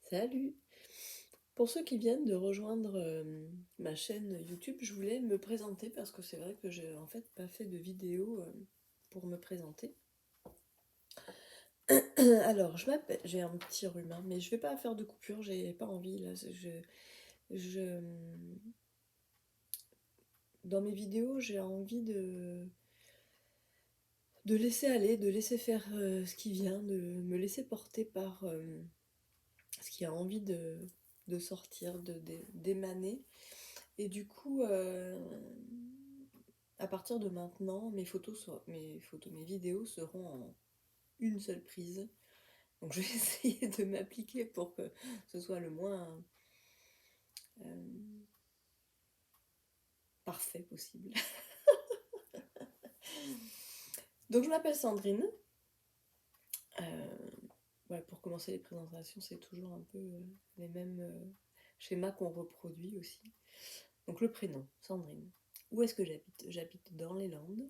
Salut! Pour ceux qui viennent de rejoindre ma chaîne YouTube, je voulais me présenter parce que c'est vrai que j'ai en fait pas fait de vidéo pour me présenter. Alors, je m'appelle, j'ai un petit rhume, hein, mais je vais pas faire de coupure, j'ai pas envie là. Je, dans mes vidéos, j'ai envie de laisser aller, de laisser faire ce qui vient, de me laisser porter par ce qui a envie de sortir, d'émaner. Et du coup, à partir de maintenant, mes vidéos seront en une seule prise. Donc je vais essayer de m'appliquer pour que ce soit le moins euh, parfait possible. Donc je m'appelle Sandrine. Ouais, pour commencer les présentations, c'est toujours un peu les mêmes schémas qu'on reproduit aussi. Donc le prénom, Sandrine. Où est-ce que j'habite? J'habite dans les Landes,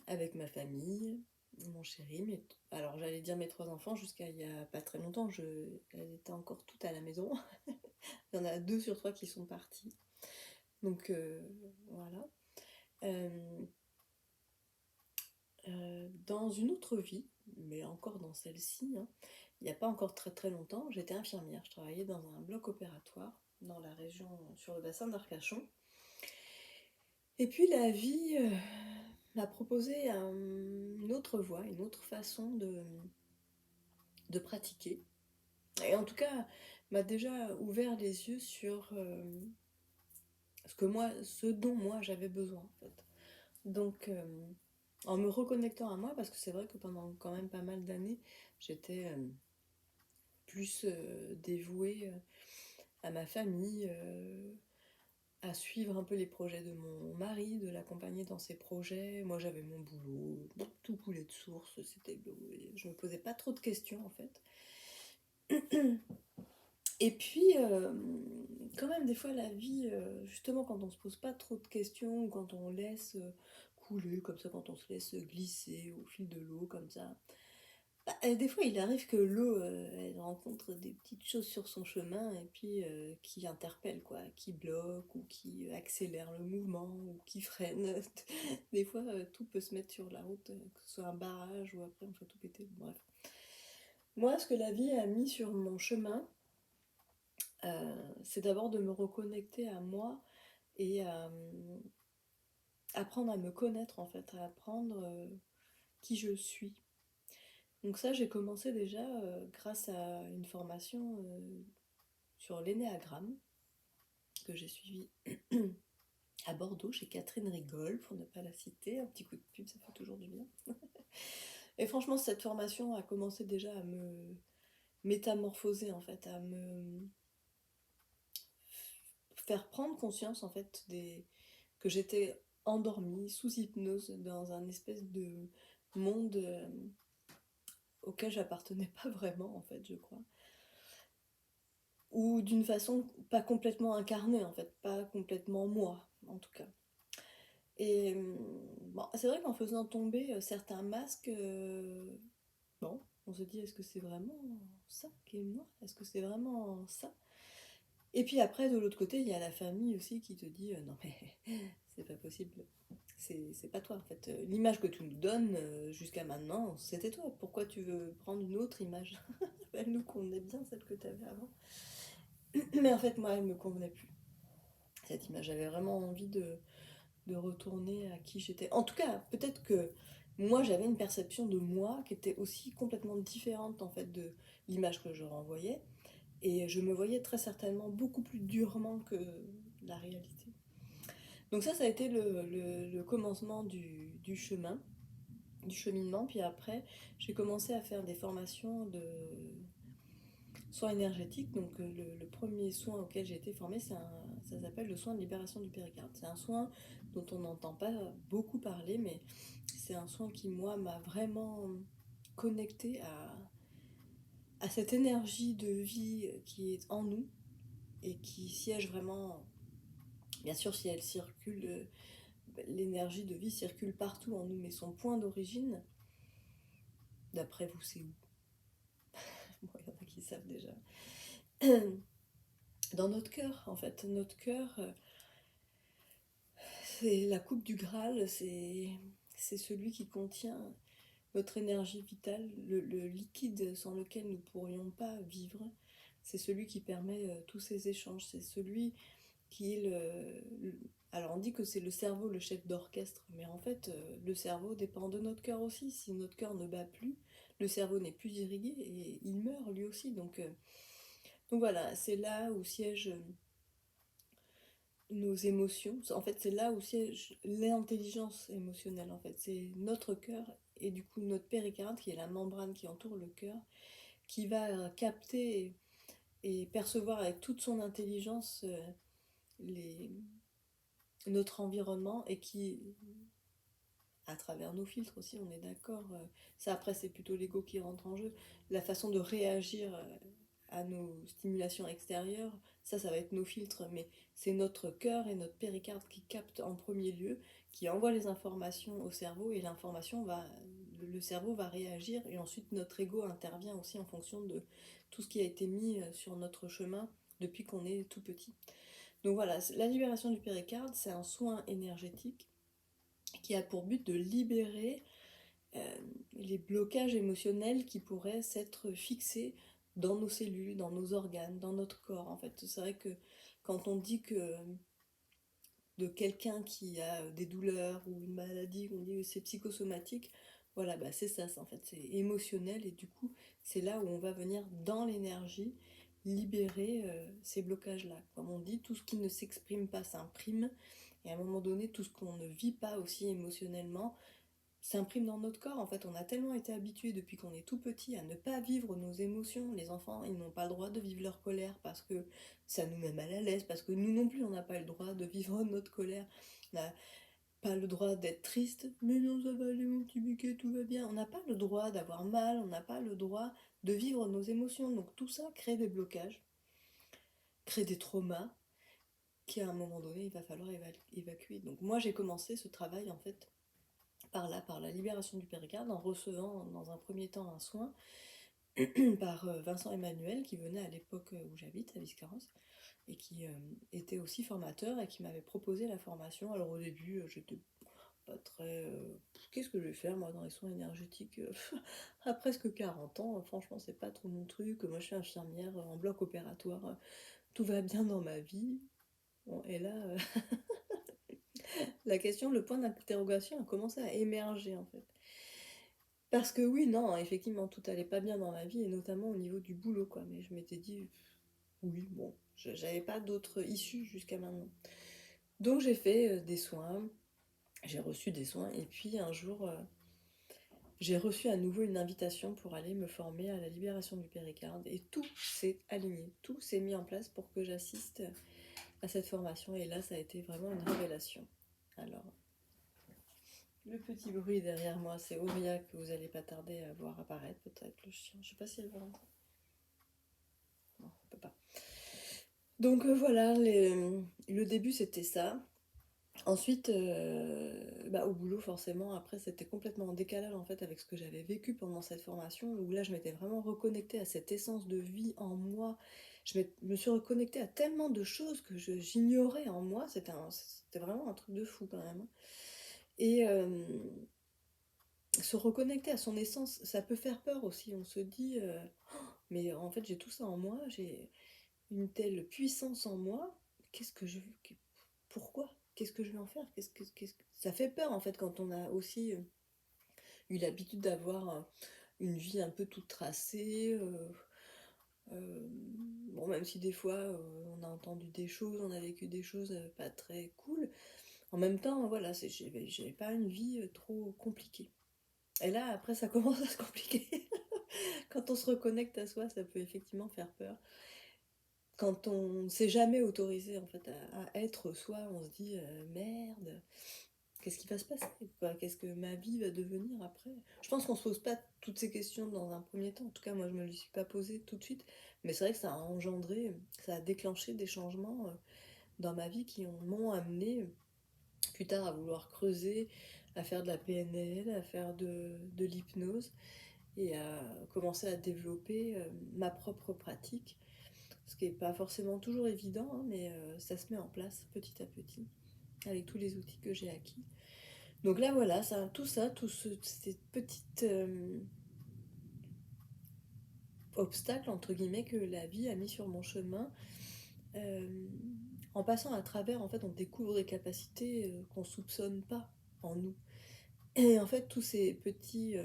avec ma famille, mon chéri, alors j'allais dire mes 3 enfants jusqu'à il y a pas très longtemps, elles étaient encore toutes à la maison. Il y en a 2 sur 3 qui sont partis. Donc voilà. Dans une autre vie, mais encore dans celle-ci, hein, il n'y a pas encore très très longtemps, j'étais infirmière. Je travaillais dans un bloc opératoire dans la région, sur le bassin d'Arcachon. Et puis la vie m'a proposé une autre voie, une autre façon de pratiquer. Et en tout cas, m'a déjà ouvert les yeux sur ce dont moi j'avais besoin en fait. Donc, en me reconnectant à moi, parce que c'est vrai que pendant quand même pas mal d'années, j'étais plus dévouée à ma famille, à suivre un peu les projets de mon mari, de l'accompagner dans ses projets. Moi j'avais mon boulot, tout coulait de source, je me posais pas trop de questions en fait. Et puis, quand même, des fois, la vie, justement, quand on se pose pas trop de questions, ou quand on laisse couler, comme ça, quand on se laisse glisser au fil de l'eau, comme ça, des fois, il arrive que l'eau, elle rencontre des petites choses sur son chemin, et puis qui interpellent, quoi, qui bloquent, ou qui accélèrent le mouvement, ou qui freinent. Des fois, tout peut se mettre sur la route, que ce soit un barrage, ou après, on fait tout péter, bref. Moi, ce que la vie a mis sur mon chemin, c'est d'abord de me reconnecter à moi et apprendre à me connaître en fait, à apprendre qui je suis. Donc ça, j'ai commencé déjà grâce à une formation sur l'énéagramme que j'ai suivie à Bordeaux chez Catherine Rigol, pour ne pas la citer, un petit coup de pub, ça fait toujours du bien. Et franchement, cette formation a commencé déjà à me métamorphoser en fait, à me faire prendre conscience en fait que j'étais endormie, sous hypnose, dans un espèce de monde auquel j'appartenais pas vraiment en fait, je crois. Ou d'une façon pas complètement incarnée en fait, pas complètement moi en tout cas. Et bon, c'est vrai qu'en faisant tomber certains masques, bon, on se dit est-ce que c'est vraiment ça qui est moi? Est-ce que c'est vraiment ça? Et puis après, de l'autre côté, il y a la famille aussi qui te dit non mais c'est pas possible, c'est pas toi en fait. L'image que tu nous donnes jusqu'à maintenant, c'était toi. Pourquoi tu veux prendre une autre image? Elle nous convenait bien, celle que tu avais avant. Mais en fait, moi, elle me convenait plus. Cette image, j'avais vraiment envie de retourner à qui j'étais. En tout cas, peut-être que moi, j'avais une perception de moi qui était aussi complètement différente en fait de l'image que je renvoyais. Et je me voyais très certainement beaucoup plus durement que la réalité. Donc ça a été le commencement du chemin, du cheminement. Puis après, j'ai commencé à faire des formations de soins énergétiques. Donc le premier soin auquel j'ai été formée, ça s'appelle le soin de libération du péricarde. C'est un soin dont on n'entend pas beaucoup parler, mais c'est un soin qui, moi, m'a vraiment connectée à cette énergie de vie qui est en nous et qui siège vraiment. Bien sûr, si elle circule, l'énergie de vie circule partout en nous, mais son point d'origine, d'après vous, c'est où? Bon, il y en a qui savent déjà. Dans notre cœur, en fait. Notre cœur, c'est la coupe du Graal, c'est celui qui contient notre énergie vitale, le liquide sans lequel nous ne pourrions pas vivre. C'est celui qui permet tous ces échanges. C'est celui qui est alors on dit que c'est le cerveau le chef d'orchestre, mais en fait le cerveau dépend de notre cœur aussi. Si notre cœur ne bat plus, le cerveau n'est plus irrigué et il meurt lui aussi. Donc voilà, c'est là où siègent nos émotions. En fait, c'est là où siège l'intelligence émotionnelle. En fait, c'est notre cœur et du coup notre péricarde, qui est la membrane qui entoure le cœur, qui va capter et percevoir avec toute son intelligence les, notre environnement et qui, à travers nos filtres aussi, on est d'accord, ça après c'est plutôt l'ego qui rentre en jeu, la façon de réagir à nos stimulations extérieures, ça va être nos filtres, mais c'est notre cœur et notre péricarde qui captent en premier lieu, qui envoient les informations au cerveau et le cerveau va réagir et ensuite notre ego intervient aussi en fonction de tout ce qui a été mis sur notre chemin depuis qu'on est tout petit. Donc voilà, la libération du péricarde, c'est un soin énergétique qui a pour but de libérer euh, les blocages émotionnels qui pourraient s'être fixés dans nos cellules, dans nos organes, dans notre corps. En fait, c'est vrai que quand on dit que de quelqu'un qui a des douleurs ou une maladie, on dit que c'est psychosomatique, voilà, bah c'est ça, en fait, c'est émotionnel et du coup, c'est là où on va venir dans l'énergie libérer ces blocages-là. Comme on dit, tout ce qui ne s'exprime pas s'imprime et à un moment donné, tout ce qu'on ne vit pas aussi émotionnellement s'imprime dans notre corps. En fait, on a tellement été habitué depuis qu'on est tout petit à ne pas vivre nos émotions. Les enfants, ils n'ont pas le droit de vivre leur colère parce que ça nous met mal à l'aise, parce que nous non plus, on n'a pas le droit de vivre notre colère. On n'a pas le droit d'être triste. Mais non, ça va aller, mon petit biquet, tout va bien. On n'a pas le droit d'avoir mal, on n'a pas le droit de vivre nos émotions. Donc tout ça crée des blocages, crée des traumas qu'à un moment donné, il va falloir évacuer. Donc moi, j'ai commencé ce travail, en fait, par là, par la libération du péricarde, en recevant dans un premier temps un soin par Vincent Emmanuel, qui venait à l'époque où j'habite, à Biscarrosse, et qui était aussi formateur et qui m'avait proposé la formation. Alors au début, j'étais pas très... qu'est-ce que je vais faire moi dans les soins énergétiques à presque 40 ans, franchement c'est pas trop mon truc. Moi je suis infirmière en bloc opératoire, tout va bien dans ma vie. Bon, et là, la question, le point d'interrogation a commencé à émerger en fait. Parce que oui, non, effectivement, tout allait pas bien dans ma vie, et notamment au niveau du boulot, quoi. Mais je m'étais dit, oui, bon, j'avais pas d'autre issue jusqu'à maintenant. Donc j'ai fait des soins, j'ai reçu des soins, et puis un jour, j'ai reçu à nouveau une invitation pour aller me former à la libération du péricarde, et tout s'est aligné, tout s'est mis en place pour que j'assiste à cette formation, et là, ça a été vraiment une révélation. Alors, le petit bruit derrière moi, c'est Auria que vous allez pas tarder à voir apparaître, peut-être le chien. Je sais pas si elle va rentrer. Non, on peut pas. Donc voilà, le début c'était ça. Ensuite, au boulot forcément, après c'était complètement en décalage en fait avec ce que j'avais vécu pendant cette formation, où là je m'étais vraiment reconnectée à cette essence de vie en moi. Me suis reconnectée à tellement de choses que j'ignorais en moi, c'était vraiment un truc de fou quand même. Et se reconnecter à son essence, ça peut faire peur aussi. On se dit, mais en fait j'ai tout ça en moi, j'ai une telle puissance en moi, qu'est-ce que je... Pourquoi? Qu'est-ce que je vais en faire? Ça fait peur en fait quand on a aussi eu l'habitude d'avoir une vie un peu toute tracée. Euh, bon, même si des fois on a entendu des choses, on a vécu des choses pas très cool, en même temps, voilà, j'avais pas une vie trop compliquée. Et là, après, ça commence à se compliquer. Quand on se reconnecte à soi, ça peut effectivement faire peur. Quand on ne s'est jamais autorisé en fait à être soi, on se dit merde, qu'est-ce qui va se passer quoi? Qu'est-ce que ma vie va devenir après? Je pense qu'on se pose pas toutes ces questions dans un premier temps. En tout cas, moi, je me les suis pas posées tout de suite. Mais c'est vrai que ça a engendré, ça a déclenché des changements dans ma vie qui m'ont amené plus tard à vouloir creuser, à faire de la PNL, à faire de l'hypnose. et à commencer à développer ma propre pratique, ce qui n'est pas forcément toujours évident, hein, mais ça se met en place petit à petit avec tous les outils que j'ai acquis. Donc là voilà, ça, tous ces petites obstacles entre guillemets que la vie a mis sur mon chemin, euh, en passant à travers, en fait, on découvre des capacités qu'on soupçonne pas en nous. Et en fait, tous ces petits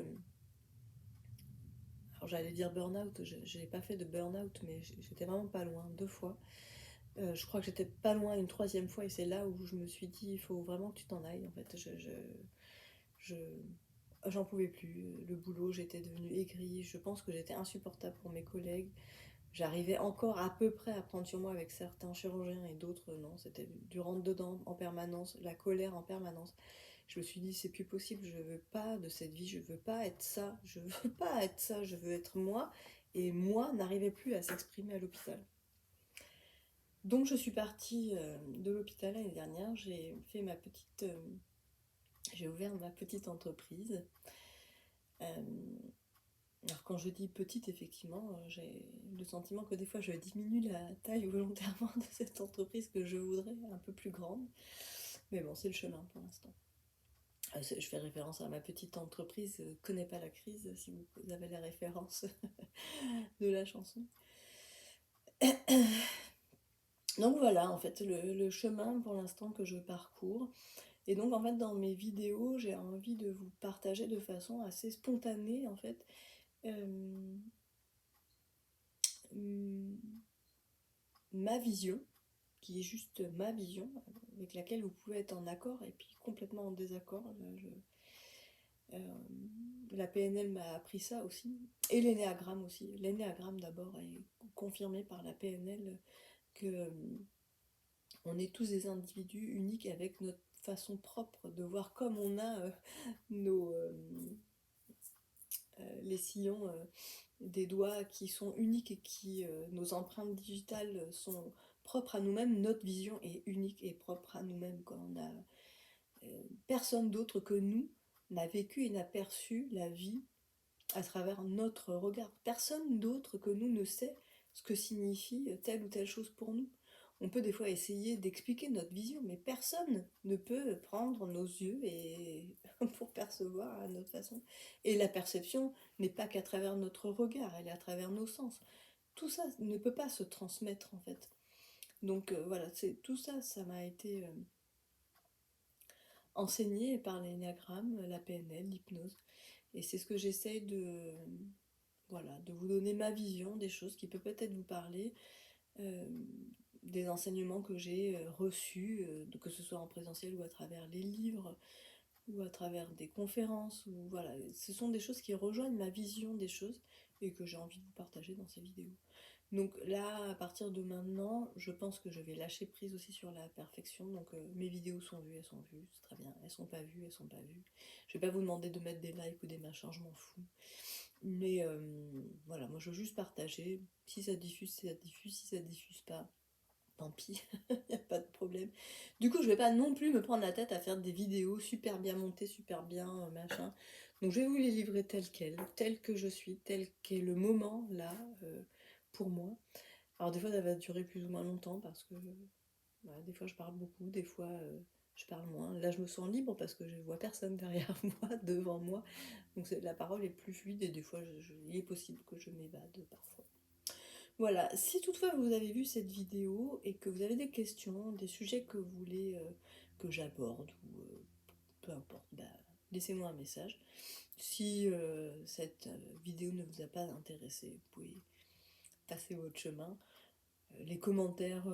alors j'allais dire burn-out, je n'ai pas fait de burn-out, mais j'étais vraiment pas loin, 2 fois. Je crois que j'étais pas loin une troisième fois, et c'est là où je me suis dit, il faut vraiment que tu t'en ailles, en fait. Je, j'en pouvais plus. Le boulot, j'étais devenue aigrie, je pense que j'étais insupportable pour mes collègues. J'arrivais encore à peu près à prendre sur moi avec certains chirurgiens et d'autres, non. C'était du rentre-dedans en permanence, la colère en permanence. Je me suis dit, c'est plus possible, je veux pas de cette vie, je veux pas être ça, je veux pas être ça, je veux être moi. Et moi n'arrivait plus à s'exprimer à l'hôpital. Donc je suis partie de l'hôpital l'année dernière, j'ai ouvert ma petite entreprise. Alors quand je dis petite, effectivement, j'ai le sentiment que des fois je diminue la taille volontairement de cette entreprise que je voudrais un peu plus grande. Mais bon, c'est le chemin pour l'instant. Je fais référence à ma petite entreprise, connais pas la crise, si vous avez la référence de la chanson. Donc voilà, en fait, le chemin pour l'instant que je parcours. Et donc, en fait, dans mes vidéos, j'ai envie de vous partager de façon assez spontanée, en fait, euh, ma vision, qui est juste ma vision, avec laquelle vous pouvez être en accord et puis complètement en désaccord. La PNL m'a appris ça aussi, et l'énéagramme aussi. L'énéagramme d'abord est confirmé par la PNL que on est tous des individus uniques avec notre façon propre de voir, comme on a nos les sillons des doigts qui sont uniques et qui nos empreintes digitales sont propres à nous-mêmes. Notre vision est unique et propre à nous-mêmes. Quand on a personne d'autre que nous n'a vécu et n'a perçu la vie à travers notre regard. Personne d'autre que nous ne sait ce que signifie telle ou telle chose pour nous. On peut des fois essayer d'expliquer notre vision, mais personne ne peut prendre nos yeux et pour percevoir à notre façon. Et la perception n'est pas qu'à travers notre regard, elle est à travers nos sens. Tout ça ne peut pas se transmettre en fait. Donc voilà, c'est tout ça, ça m'a été enseigné par l'énéagramme, la PNL, l'hypnose. Et c'est ce que j'essaye de, voilà, de vous donner ma vision des choses qui peut peut-être vous parler, euh, des enseignements que j'ai reçus, que ce soit en présentiel ou à travers les livres, ou à travers des conférences, ou voilà, ce sont des choses qui rejoignent ma vision des choses et que j'ai envie de vous partager dans ces vidéos. Donc là, à partir de maintenant, je pense que je vais lâcher prise aussi sur la perfection. Donc mes vidéos sont vues, elles sont vues, c'est très bien. Elles sont pas vues, elles sont pas vues. Je vais pas vous demander de mettre des likes ou des machins, je m'en fous. Mais voilà, moi je veux juste partager. Si ça diffuse, ça diffuse. Si ça diffuse pas, tant pis, y a pas de problème. Du coup, je vais pas non plus me prendre la tête à faire des vidéos super bien montées, super bien machin. Donc je vais vous les livrer telles que je suis, tel qu'est le moment là pour moi. Alors des fois, ça va durer plus ou moins longtemps parce que voilà, des fois je parle beaucoup, des fois je parle moins. Là, je me sens libre parce que je vois personne derrière moi, devant moi. Donc la parole est plus fluide et des fois, il est possible que je m'évade parfois. Voilà, si toutefois vous avez vu cette vidéo et que vous avez des questions, des sujets que vous voulez que j'aborde ou peu importe, bah, laissez-moi un message. Si cette vidéo ne vous a pas intéressé, vous pouvez passer votre chemin. Les commentaires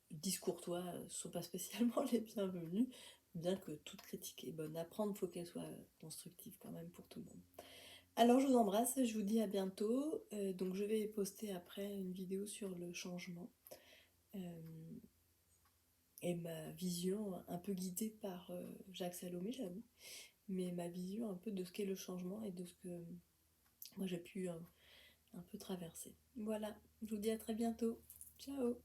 discourtois sont pas spécialement les bienvenus, bien que toute critique est bonne à prendre, faut qu'elle soit constructive quand même pour tout le monde. Alors je vous embrasse, je vous dis à bientôt. Donc je vais poster après une vidéo sur le changement et ma vision un peu guidée par Jacques Salomé, j'avoue, mais ma vision un peu de ce qu'est le changement et de ce que moi j'ai pu un peu traverser. Voilà, je vous dis à très bientôt. Ciao.